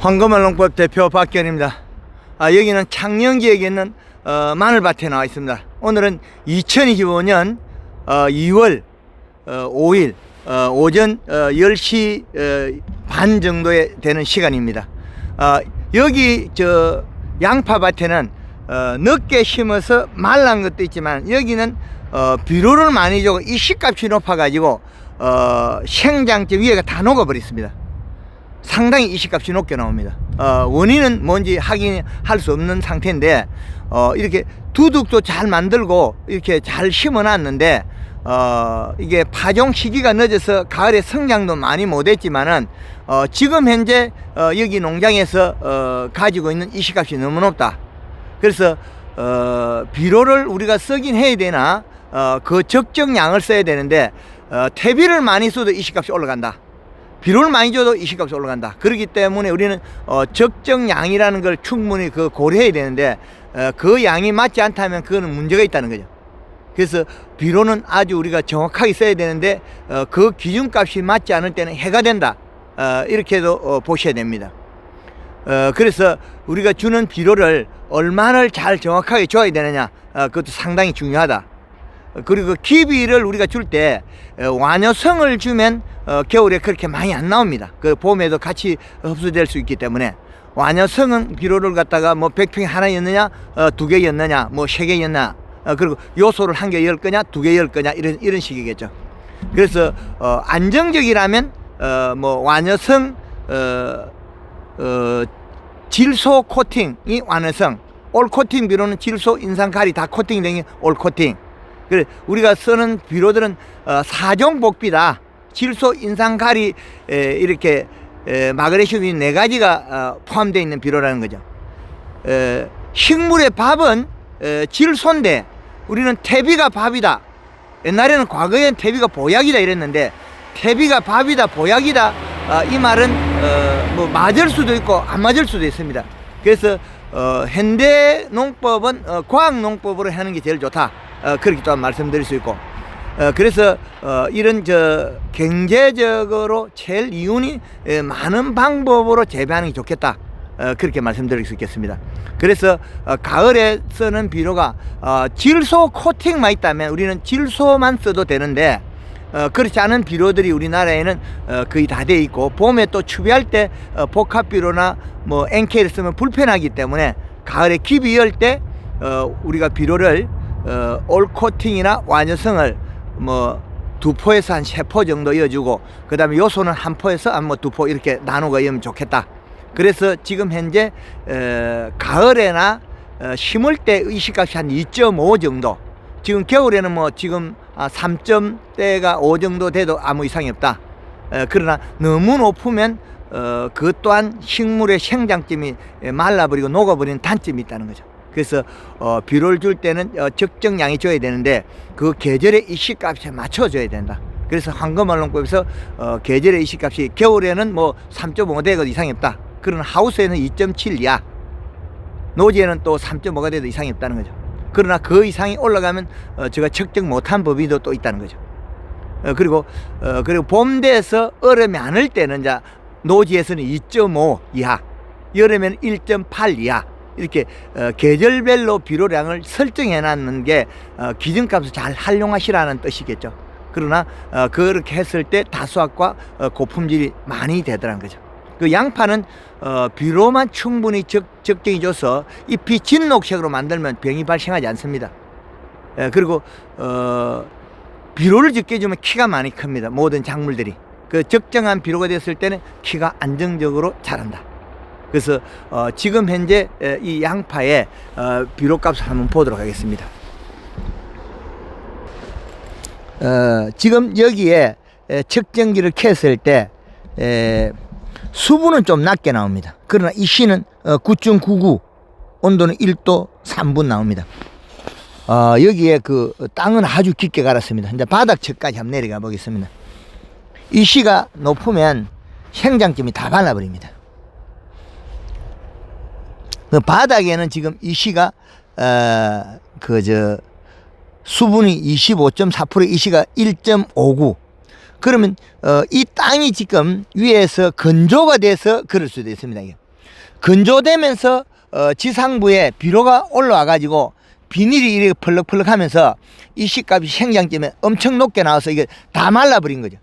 황금알농법 대표 박기현입니다. 여기는 창녕지역에 있는 마늘밭에 나와 있습니다. 오늘은 2025년 2월 5일 오전 10시 반 정도에 되는 시간입니다. 여기 양파밭에는 늦게 심어서 말란 것도 있지만 여기는 비료를 많이 주고 이식값이 높아 가지고 생장점 위에가 다 녹아버렸습니다. 상당히 이식값이 높게 나옵니다. 원인은 뭔지 확인할 수 없는 상태인데 이렇게 두둑도 잘 만들고 이렇게 잘 심어 놨는데 이게 파종 시기가 늦어서 가을에 성장도 많이 못했지만은 지금 현재 여기 농장에서 가지고 있는 이식값이 너무 높다. 그래서 비료를 우리가 쓰긴 해야 되나 그 적정량을 써야 되는데 퇴비를 많이 써도 이식값이 올라간다. 비료를 많이 줘도 이식값이 올라간다. 그렇기 때문에 우리는 적정량이라는 걸 충분히 고려해야 되는데 그 양이 맞지 않다면 그거는 문제가 있다는 거죠. 그래서 비료는 아주 우리가 정확하게 써야 되는데 그 기준값이 맞지 않을 때는 해가 된다. 이렇게도 보셔야 됩니다. 그래서 우리가 주는 비료를 얼마나 잘 정확하게 줘야 되느냐, 그것도 상당히 중요하다. 그리고 기비를 우리가 줄 때 완효성을 주면 겨울에 그렇게 많이 안 나옵니다. 그 봄에도 같이 흡수될 수 있기 때문에 완효성은 비료를 갖다가 뭐 100평에 하나였느냐, 2개였느냐, 뭐 3개였나, 그리고 요소를 1개 열 거냐, 2개 열 거냐, 이런 식이겠죠. 그래서 안정적이라면 뭐 완효성, 질소 코팅이 완효성, 올 코팅 비료는 질소, 인산가리 다 코팅된 게 올 코팅. 그래 우리가 쓰는 비료들은 4종 복비다. 질소, 인산가리, 이렇게 마그네슘 이 4가지가 포함되어 있는 비료라는 거죠. 식물의 밥은 질소인데 우리는 퇴비가 밥이다. 옛날에는 과거엔 퇴비가 보약이다 이랬는데 퇴비가 밥이다, 보약이다, 이 말은 뭐 맞을 수도 있고 안 맞을 수도 있습니다. 그래서 현대 농법은 과학 농법으로 하는 게 제일 좋다. 그렇게 또 말씀드릴 수 있고, 그래서 이런 경제적으로 제일 이윤이 많은 방법으로 재배하는 게 좋겠다. 그렇게 말씀드릴 수 있겠습니다. 그래서 가을에 쓰는 비료가 질소 코팅만 있다면 우리는 질소만 써도 되는데 그렇지 않은 비료들이 우리나라에는 거의 다 돼 있고, 봄에 또 추비할 때 복합 비료나 뭐 NK를 쓰면 불편하기 때문에 가을에 기비 열 때 우리가 비료를 올 코팅이나 완효성을 뭐 2포에서 한 3포 정도 이어주고, 그 다음에 요소는 1포에서 한 뭐 2포 이렇게 나누고 이으면 좋겠다. 그래서 지금 현재 가을에나 심을 때 이식값이 한 2.5 정도, 지금 겨울에는 뭐 지금 3점대가 5 정도 돼도 아무 이상이 없다. 그러나 너무 높으면 그것 또한 식물의 생장점이 말라버리고 녹아버리는 단점이 있다는 거죠. 그래서 비료를 줄 때는 적정량이 줘야 되는데 그 계절의 이식값에 맞춰줘야 된다. 그래서 황금알농법에서 계절의 이식값이 겨울에는 뭐 3.5 되고 이상이 없다. 그러나 하우스에는 2.7 이하, 노지에는 또 3.5가 돼도 이상이 없다는 거죠. 그러나 그 이상이 올라가면 제가 측정 못한 범위도 또 있다는 거죠. 그리고 봄 돼서 얼음이 안 올 때는 이제 노지에서는 2.5 이하, 여름에는 1.8 이하, 이렇게 계절별로 비료량을 설정해 놨는 게 기준값을 잘 활용하시라는 뜻이겠죠. 그러나 그렇게 했을 때 다수확과 고품질이 많이 되더라는 거죠. 그 양파는 비료만 충분히 적정히 줘서 잎이 진녹색으로 만들면 병이 발생하지 않습니다. 그리고 비료를 적게 주면 키가 많이 큽니다. 모든 작물들이 그 적정한 비료가 됐을 때는 키가 안정적으로 자란다. 그래서 지금 현재 이 양파의 비료값을 한번 보도록 하겠습니다. 지금 여기에 측정기를 켰을 때 수분은 좀 낮게 나옵니다. 그러나 이 씨는 9.99, 온도는 1도 3분 나옵니다. 여기에 그 땅은 아주 깊게 갈았습니다. 이제 바닥층까지 한번 내려가 보겠습니다. 이 씨가 높으면 생장점이 다 발라버립니다. 그 바닥에는 지금 이 씨가 수분이 25.4%, 이 씨가 1.59. 그러면 이 땅이 지금 위에서 건조가 돼서 그럴 수도 있습니다. 이게. 건조되면서 지상부에 비료가 올라와 가지고 비닐이 이렇게 펄럭펄럭 하면서 이식값이 생장점에 엄청 높게 나와서 이게 다 말라버린 거죠.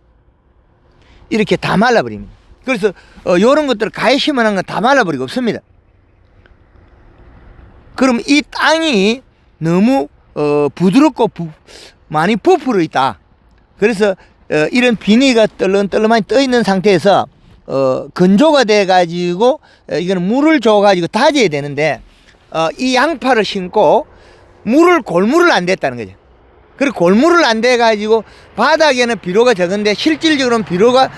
이렇게 다 말라버립니다. 그래서 요런 것들을 가에 심어놓은 건 다 말라버리고 없습니다. 그럼 이 땅이 너무 부드럽고 많이 부풀어 있다. 그래서 이런 비닐가 떨렁떨렁하게 떠 있는 상태에서 건조가 돼 가지고 이거는 물을 줘 가지고 다져야 되는데 이 양파를 심고 골물을 안 댔다는 거죠. 그리고 골물을 안 대 가지고 바닥에는 비료가 적은데 실질적으로는 비료가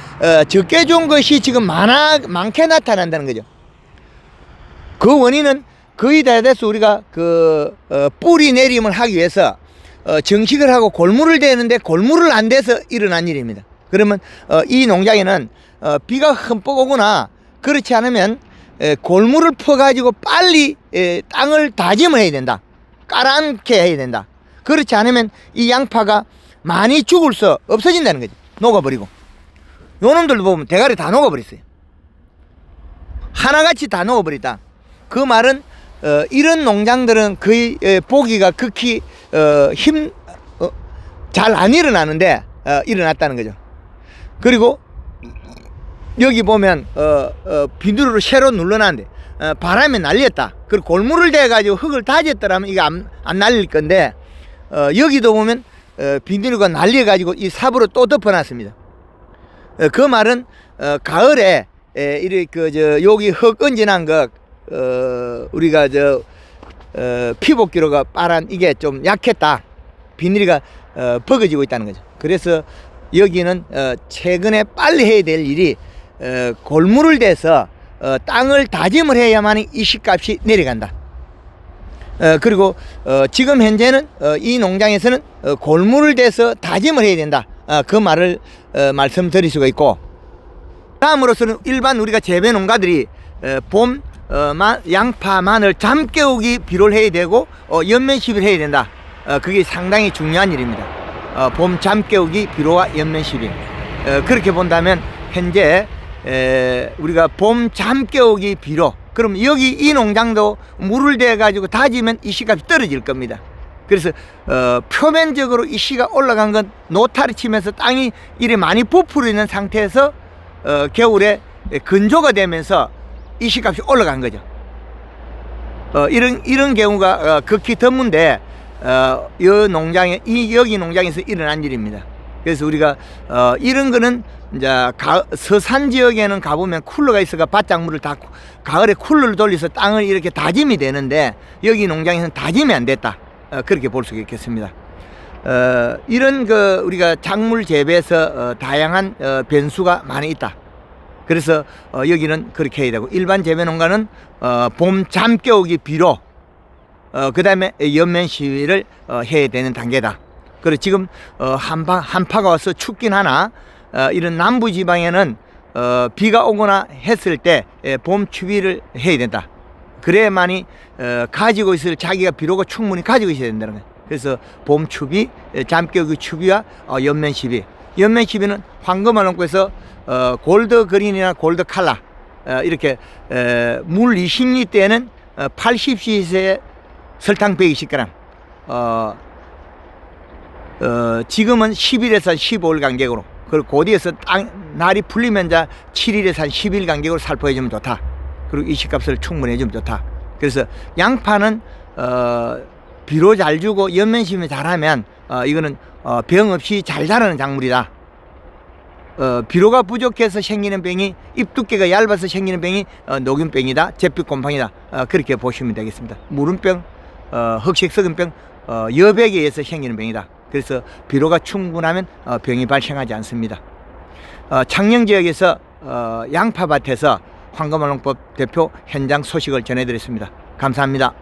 적게 준 것이 지금 많게 나타난다는 거죠. 그 원인은 거의 다 돼서 우리가 뿌리 내림을 하기 위해서 정식을 하고 골물을 대는데 골물을 안 대서 일어난 일입니다. 그러면 이 농장에는 비가 흠뻑 오거나 그렇지 않으면 골물을 퍼 가지고 빨리 땅을 다짐을 해야 된다. 깔아앉게 해야 된다. 그렇지 않으면 이 양파가 많이 죽을 수 없어진다는 거죠. 녹아버리고. 요 놈들도 보면 대가리 다 녹아버렸어요. 하나같이 다 녹아버렸다. 그 말은 이런 농장들은 거의 보기가 극히 잘 안 일어나는데 일어났다는 거죠. 그리고 여기 보면 비누로 새로 눌러놨는데 바람에 날렸다. 그리고 골물을 대 가지고 흙을 다졌더라면 이게 안 날릴 건데 여기도 보면 비닐가 날려 가지고 이 삽으로 또 덮어놨습니다. 그 말은 가을에 이렇게 여기 흙 얹어난 거 우리가 피복기로가 빨한 이게 좀 약했다. 비닐이 벗어지고 있다는 거죠. 그래서 여기는 최근에 빨리 해야 될 일이 골물을 대서 땅을 다짐을 해야만 이식값이 내려간다. 그리고 지금 현재는 이 농장에서는 골물을 대서 다짐을 해야 된다. 그 말을 말씀드릴 수가 있고, 다음으로서는 일반 우리가 재배 농가들이 봄 양파, 마늘 잠깨우기 비료를 해야 되고 연면 시비를 해야 된다. 그게 상당히 중요한 일입니다. 봄 잠깨우기 비료와 연면 시비. 그렇게 본다면 현재 우리가 봄 잠깨우기 비료, 그럼 여기 이 농장도 물을 대 가지고 다지면 이씨값이 떨어질 겁니다. 그래서 표면적으로 이씨가 올라간 건 노타리 치면서 땅이 이래 많이 부풀어 있는 상태에서 겨울에 건조가 되면서 이씨값이 올라간 거죠. 이런 경우가 극히 드문데 여기 농장에서 일어난 일입니다. 그래서 우리가 이런 거는 이제 서산 지역에는 가보면 쿨러가 있어가 바짝물을 다 가을에 쿨러를 돌려서 땅을 이렇게 다짐이 되는데 여기 농장에서는 다짐이 안 됐다. 그렇게 볼 수가 있겠습니다. 이런 우리가 작물 재배에서 다양한 변수가 많이 있다. 그래서 여기는 그렇게 해야 되고, 일반 재배 농가는 봄 잠깨우기 비료, 그 다음에 연면 시위를 해야 되는 단계다. 그리고 지금 한파가 와서 춥긴 하나 이런 남부 지방에는 비가 오거나 했을 때 봄 추비를 해야 된다. 그래야만이 가지고 있을 자기가 비료가 충분히 가지고 있어야 된다는 거예요. 그래서 봄 추비, 잠깨우기 추비와 연면 시비. 연면 시비는 황금알 농구에서 골드 그린이나 골드 칼라 이렇게 물 20리터에는 80cc의 설탕 120g, 지금은 10일에서 15일 간격으로, 그리고 고디에서 날이 풀리면 7일에서 한 10일 간격으로 살포해주면 좋다. 그리고 이식값을 충분히 해주면 좋다. 그래서 양파는 비료 잘 주고 연면심이 잘하면 이거는 병 없이 잘 자라는 작물이다. 비료가 부족해서 생기는 병이, 잎 두께가 얇아서 생기는 병이 녹균병이다, 잿빛곰팡이다. 그렇게 보시면 되겠습니다. 무름병, 흑색석은병, 여백에 의해서 생기는 병이다. 그래서 비료가 충분하면 병이 발생하지 않습니다. 창녕 지역에서 양파밭에서 황금알농법 대표 현장 소식을 전해드렸습니다. 감사합니다.